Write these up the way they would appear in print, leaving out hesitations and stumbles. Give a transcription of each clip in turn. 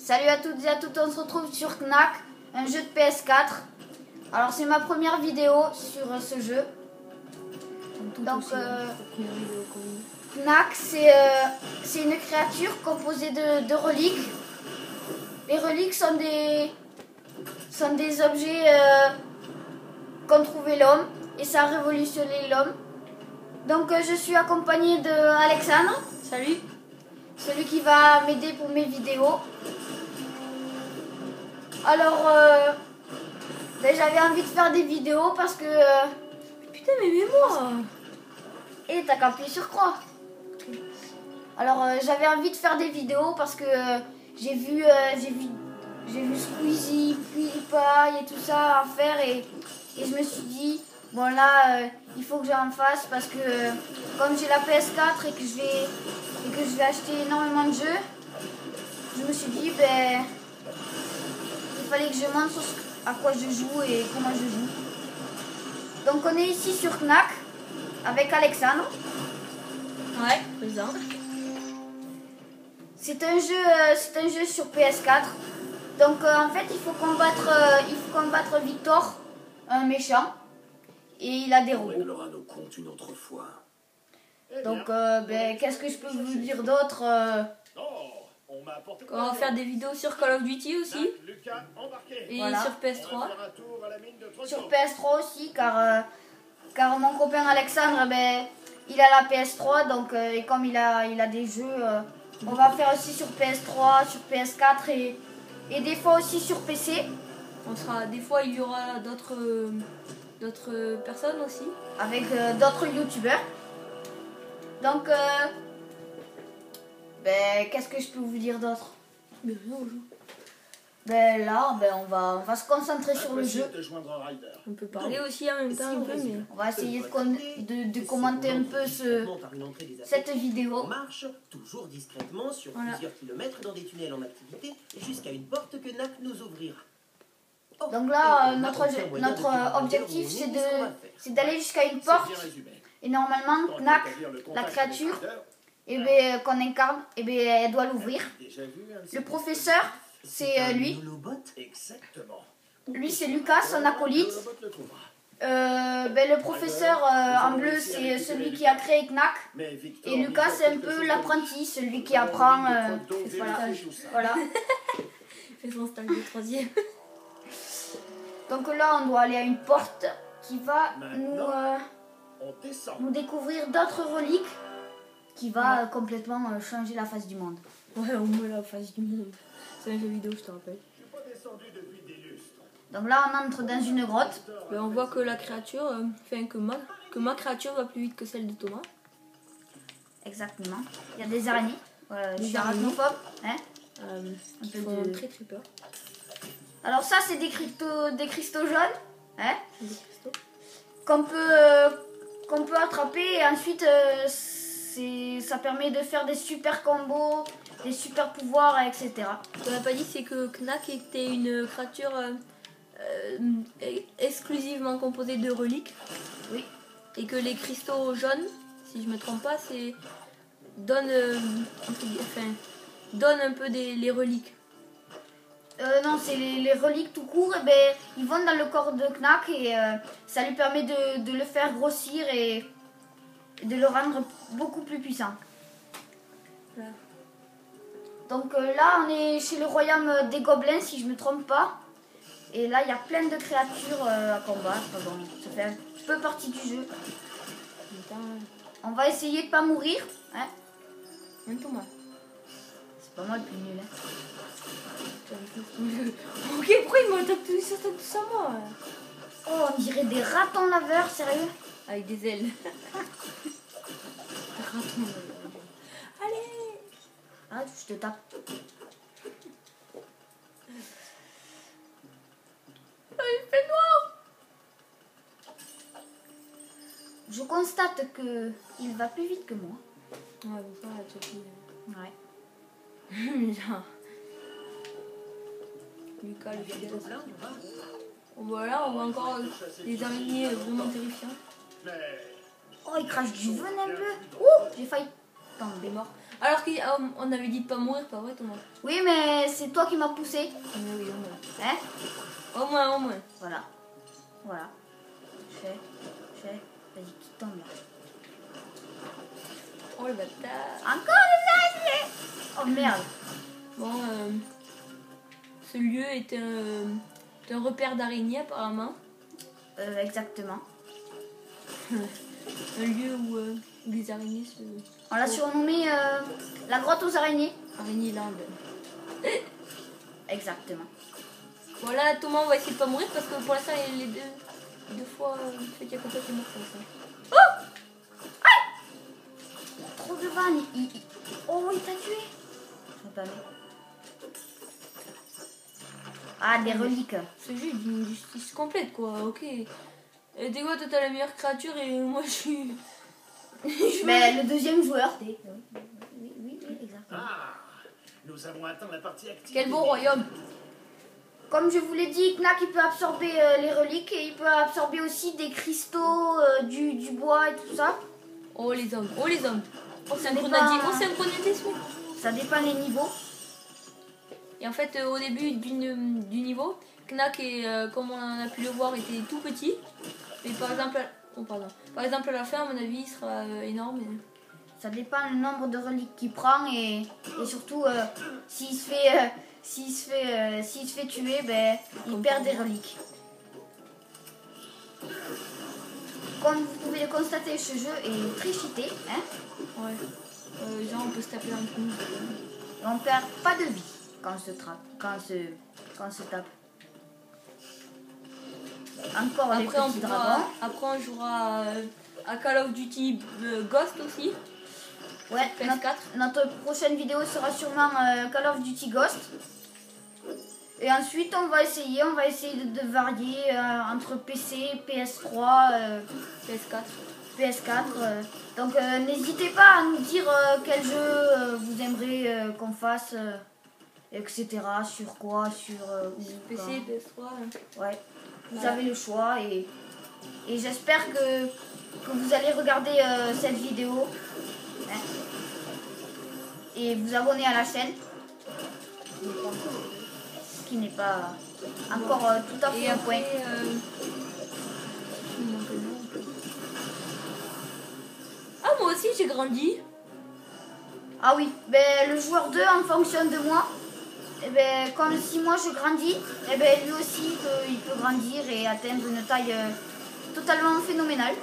Salut à toutes et à toutes, on se retrouve sur Knack, un jeu de PS4. Alors c'est ma première vidéo sur ce jeu. Donc Knack c'est une créature composée de reliques. Les reliques sont des objets qu'ont trouvé l'homme et ça a révolutionné l'homme. Donc je suis accompagné de Alexandre. Salut. Celui qui va m'aider pour mes vidéos. Alors, j'avais envie de faire des vidéos parce que... Putain, mais moi. Et t'as qu'à appuyer sur croix. Alors, j'avais envie de faire des vidéos parce que j'ai vu Squeezie, PewDiePie et tout ça à faire et je me suis dit, bon là, il faut que j'en fasse parce que comme j'ai la PS4 et que je vais acheter énormément de jeux, je me suis dit, il fallait que je montre à quoi je joue et comment je joue. Donc on est ici sur Knack avec Alexandre. Ouais, présent. C'est un jeu sur PS4. Donc en fait il faut combattre Victor, un méchant, et il a des robots. On réglera nos comptes une autre fois. Donc qu'est-ce que je peux vous dire d'autre On va faire des vidéos sur Call of Duty aussi. Et voilà. sur PS3. Sur PS3 aussi, car mon copain Alexandre, il a la PS3, donc et comme il a des jeux, on va faire aussi sur PS3, sur PS4 et des fois aussi sur PC. Des fois il y aura d'autres personnes aussi. Avec d'autres youtubeurs. Donc qu'est-ce que je peux vous dire d'autre? Là, on va se concentrer sur le jeu. On peut parler aussi en même temps un peu, mais... On va essayer de commenter un peu cette vidéo. On marche toujours discrètement sur plusieurs kilomètres dans des tunnels en activité jusqu'à une porte que Knack nous ouvrira. Donc là, notre objectif, c'est d'aller jusqu'à une porte. Et normalement, Knack, la créature qu'on incarne, elle doit l'ouvrir. Le professeur, c'est lui. Lui, c'est Lucas, son acolyte. Le professeur en bleu, c'est celui qui a créé Knack. Et Lucas, c'est un peu l'apprenti, celui qui apprend. Voilà. Il fait son stage de troisième. Donc là, on doit aller à une porte qui va nous découvrir d'autres reliques qui va complètement changer la face du monde. Ouais, on met la face du monde. C'est un jeu vidéo, je te rappelle. Donc là, on entre dans une grotte. On voit que la créature, que ma créature va plus vite que celle de Thomas. Exactement. Il y a des araignées. Voilà, je suis arachnophobe. Hein, qui font très très peur. Alors ça, c'est des cristaux jaunes. Hein, des cristaux. Qu'on peut attraper et ensuite ça permet de faire des super combos, des super pouvoirs, etc. Ce qu'on n'a pas dit, c'est que Knack était une créature exclusivement composée de reliques. Oui. Et que les cristaux jaunes, si je me trompe pas, donnent un peu les reliques. Non, c'est les reliques tout court. Ils vont dans le corps de Knack et ça lui permet de le faire grossir et de le rendre beaucoup plus puissant. Voilà. Donc là, on est chez le royaume des gobelins, si je ne me trompe pas. Et là, il y a plein de créatures à combattre. Bon, ça fait un peu partie du jeu. On va essayer de pas mourir. Hein, même Thomas. c'est pas moi le plus nul. Hein. Ok, pourquoi il m'attaque tout ça moi? Oh, on dirait des ratons laveurs, sérieux? Avec des ailes. Allez! Ah, je te tape. Il fait noir! Je constate que il va plus vite que moi. Ouais, bon, ça, tu Ouais. Genre. Lucas, le fidèle. Voilà, on voit encore des araignées vraiment terrifiantes. Oh, il crache du venin bleu. Ouh, j'ai failli. tomber. Il est mort. Alors qu'on avait dit de pas mourir, pas vrai Thomas? Oui, mais c'est toi qui m'as poussé. Mais oui, au moins. Hein? Au moins. Voilà. Voilà. Vas-y, qui tombe là. Oh le bâtard. Encore le vase. Oh merde. Bon, ce lieu est un repère d'araignées apparemment. Exactement. Un lieu où les araignées se... On l'a surnommé la grotte aux araignées. Araignée Land. Exactement. Voilà, Thomas, on va essayer de pas mourir parce que pour l'instant, les deux fois, qu'il y a quelqu'un qui est mort comme ça. Trop de vannes. Oh, il t'a tué. Je pas mis. Ah, des reliques. Ce jeu est d'une justice complète, quoi, ok. Et t'es quoi, toi, t'as la meilleure créature et moi, je suis... Mais le deuxième joueur, t'es. Oui, exactement. Ah, nous avons atteint la partie active. Quel beau royaume. Comme je vous l'ai dit, Knack il peut absorber les reliques et il peut absorber aussi des cristaux, du bois et tout ça. Oh les hommes. On Ça synchronisé, Ça dépend les niveaux. Et en fait, au début du niveau, Knack, comme on a pu le voir, était tout petit. Mais par exemple, à la fin, à mon avis, il sera énorme. Ça dépend le nombre de reliques qu'il prend et surtout s'il se fait tuer, ben, il perd des reliques. Comme vous pouvez le constater, ce jeu est très cheaté. Hein? Ouais. Genre, on peut se taper un coup. Et on perd pas de vie quand on se trappe, quand on se tape. Encore les petits dragons. Après, on jouera à Call of Duty Ghost aussi. Ouais, PS4. notre prochaine vidéo sera sûrement Call of Duty Ghost. Et ensuite, on va essayer de varier entre PC, PS3, PS4. Donc, n'hésitez pas à nous dire quel jeu vous aimeriez qu'on fasse, etc. Sur quoi, sur où, PC, quand. PS3. Ouais, vous avez le choix et j'espère que vous allez regarder cette vidéo. Hein, et vous abonner à la chaîne. Ce qui n'est pas encore tout à fait un au point. Ah, moi aussi j'ai grandi. Ah oui, ben, le joueur 2 en fonction de moi. Et ben, comme si moi je grandis, et ben, lui aussi il peut grandir et atteindre une taille totalement phénoménale.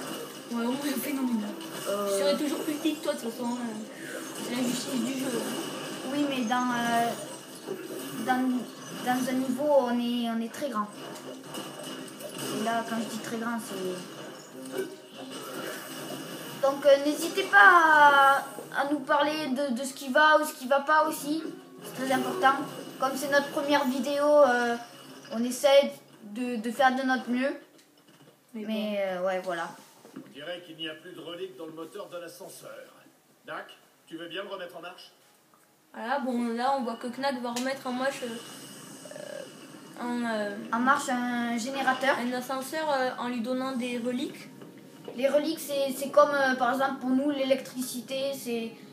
Ouais, au moins phénoménal. Je serai toujours plus petit que toi de toute façon. C'est l'injustice du jeu. Oui, mais dans un niveau, on est très grand. Et là, quand je dis très grand, c'est... Donc, n'hésitez pas à nous parler de ce qui va ou ce qui va pas aussi. C'est très important. Comme c'est notre première vidéo, on essaie de faire de notre mieux. Mais ouais, voilà. On dirait qu'il n'y a plus de reliques dans le moteur de l'ascenseur. Dak, tu veux bien le remettre en marche? Voilà, bon, là on voit que Knack va remettre en marche En marche un générateur. un ascenseur en lui donnant des reliques. Les reliques, c'est comme par exemple pour nous l'électricité,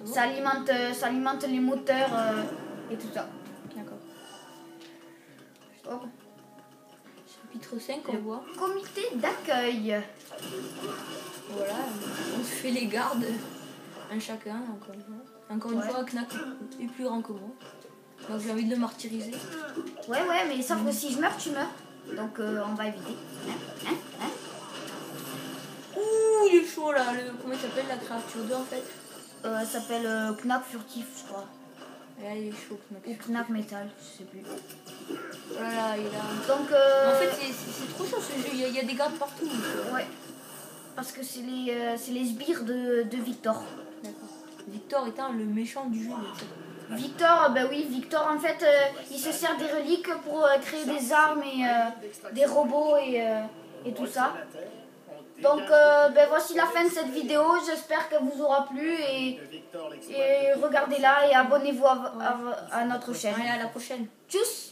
ça alimente les moteurs et tout ça. D'accord. Oh. Chapitre 5, on voit. Comité d'accueil. Voilà, on se fait les gardes, un chacun, encore une fois. Encore une fois, Knack est plus grand que moi. Donc j'ai envie de le martyriser. Ouais, mais sauf que si je meurs, tu meurs. Donc on va éviter. Hein? Ouh, il est chaud là. Comment il s'appelle la créature 2 en fait? Elle s'appelle Knack furtif, je crois. Et là, il est chaud, Knack. Ou Knack métal, je sais plus. Voilà, il a... Donc, En fait, c'est trop chaud ce jeu. Il y a des gardes partout. Ouais. Parce que c'est les sbires de Victor. D'accord. Victor étant le méchant du jeu. Victor, ben oui, Victor en fait, il se sert des reliques pour créer des armes et des robots et tout ça. Donc ben voici la fin de cette vidéo, j'espère qu'elle vous aura plu et regardez-la et abonnez-vous à notre chaîne. Allez, à la prochaine. Tchuss!